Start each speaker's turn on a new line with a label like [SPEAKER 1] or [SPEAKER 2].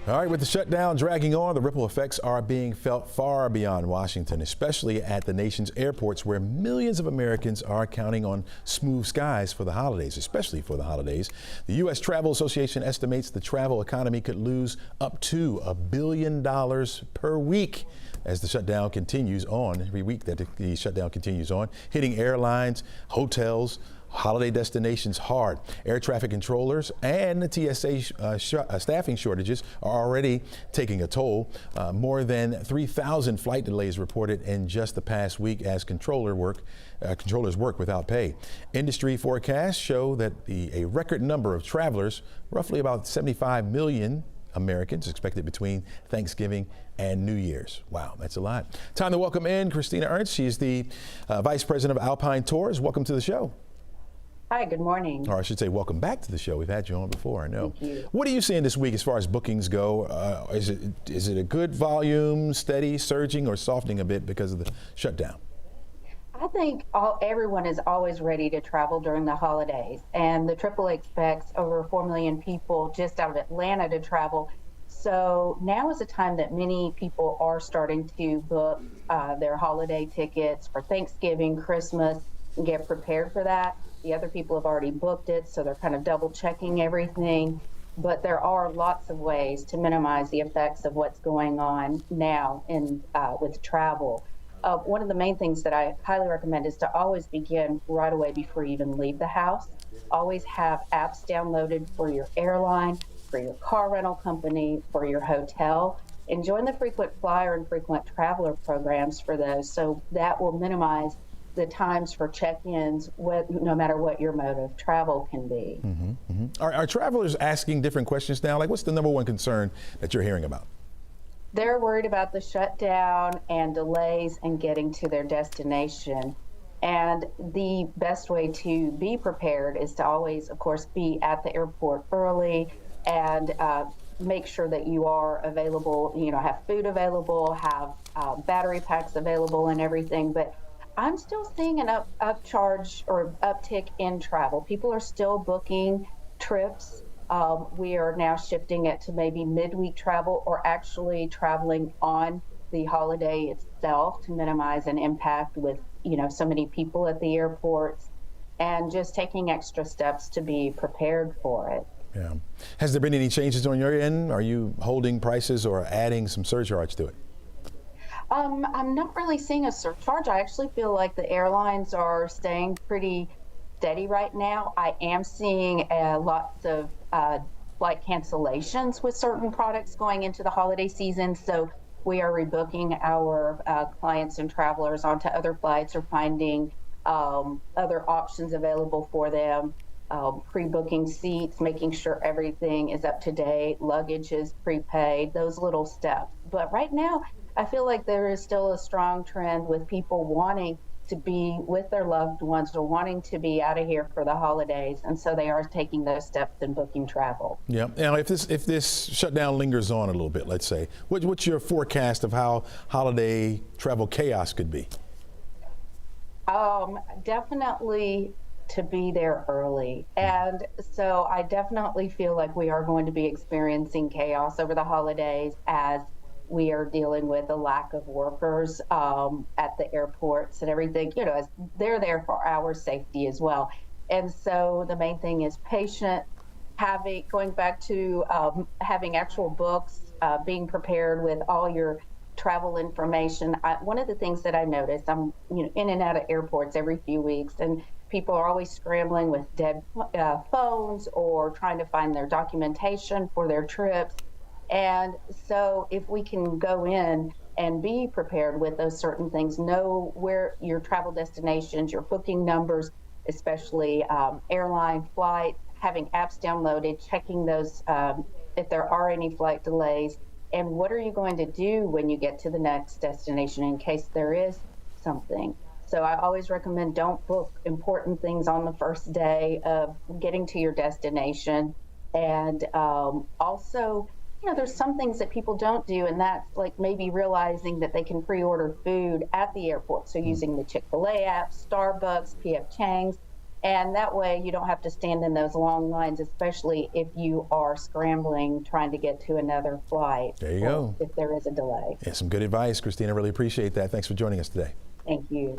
[SPEAKER 1] All right, with the shutdown dragging on, the ripple effects are being felt far beyond Washington, especially at the nation's airports, where millions of Americans are counting on smooth skies for the holidays, especially for the holidays. The U.S. Travel Association estimates the travel economy could lose up to $1 billion per week as the shutdown continues on, every week that the shutdown continues on, hitting airlines, hotels, holiday destinations hard. Air traffic controllers and the TSA staffing shortages are already taking a toll. More than 3,000 flight delays reported in just the past week as controllers work without pay. Industry forecasts show that a record number of travelers, roughly about 75 million Americans, expected between Thanksgiving and New Year's. Wow, that's a lot. Time to welcome in Christina Ernst. She's the Vice President of Alpine Tours. Welcome to the show.
[SPEAKER 2] Hi, good morning.
[SPEAKER 1] Or I should say welcome back to the show. We've had you on before, I know.
[SPEAKER 2] Thank you.
[SPEAKER 1] What are you seeing this week as far as bookings go? Is it a good volume, steady, surging, or softening a bit because of the shutdown?
[SPEAKER 2] I think everyone is always ready to travel during the holidays, and the AAA expects over 4 million people just out of Atlanta to travel. So now is a time that many people are starting to book their holiday tickets for Thanksgiving, Christmas, and get prepared for that. The other people have already booked it, so they're kind of double checking everything. But there are lots of ways to minimize the effects of what's going on now with travel. One of the main things that I highly recommend is to always begin right away before you even leave the house. Always have apps downloaded for your airline, for your car rental company, for your hotel, and join the frequent flyer and frequent traveler programs for those. So that will minimize the times for check-ins, no matter what your mode of travel can be.
[SPEAKER 1] Mm-hmm, mm-hmm. Are travelers asking different questions now? Like, what's the number one concern that you're hearing about?
[SPEAKER 2] They're worried about the shutdown and delays in getting to their destination. And the best way to be prepared is to always, of course, be at the airport early and make sure that you are available, have food available, have battery packs available and everything. But I'm still seeing an upcharge or uptick in travel. People are still booking trips. We are now shifting it to maybe midweek travel or actually traveling on the holiday itself to minimize an impact with, so many people at the airports, and just taking extra steps to be prepared for it.
[SPEAKER 1] Yeah. Has there been any changes on your end? Are you holding prices or adding some surcharge to it?
[SPEAKER 2] I'm not really seeing a surcharge. I actually feel like the airlines are staying pretty steady right now. I am seeing lots of flight cancellations with certain products going into the holiday season. So we are rebooking our clients and travelers onto other flights or finding other options available for them. Pre-booking seats, making sure everything is up to date, luggage is prepaid, those little steps. But right now, I feel like there is still a strong trend with people wanting to be with their loved ones or wanting to be out of here for the holidays, and so they are taking those steps and booking travel.
[SPEAKER 1] Yeah. Now, if this shutdown lingers on a little bit, let's say, what's your forecast of how holiday travel chaos could be?
[SPEAKER 2] Definitely to be there early. And so I definitely feel like we are going to be experiencing chaos over the holidays as we are dealing with a lack of workers at the airports and everything, as they're there for our safety as well. And so the main thing is patient, going back to having actual books, being prepared with all your travel information. One of the things that I noticed, I'm in and out of airports every few weeks, and people are always scrambling with dead phones or trying to find their documentation for their trips. And so if we can go in and be prepared with those certain things, know where your travel destinations, your booking numbers, especially airline flights, having apps downloaded, checking those if there are any flight delays, and what are you going to do when you get to the next destination in case there is something. So I always recommend don't book important things on the first day of getting to your destination. And also, there's some things that people don't do, and that's like maybe realizing that they can pre-order food at the airport. So using the Chick-fil-A app, Starbucks, P.F. Chang's, And that way you don't have to stand in those long lines, especially if you are scrambling trying to get to another flight.
[SPEAKER 1] There you go.
[SPEAKER 2] If there is a delay.
[SPEAKER 1] Yeah, some good advice, Christina. Really appreciate that. Thanks for joining us today.
[SPEAKER 2] Thank you.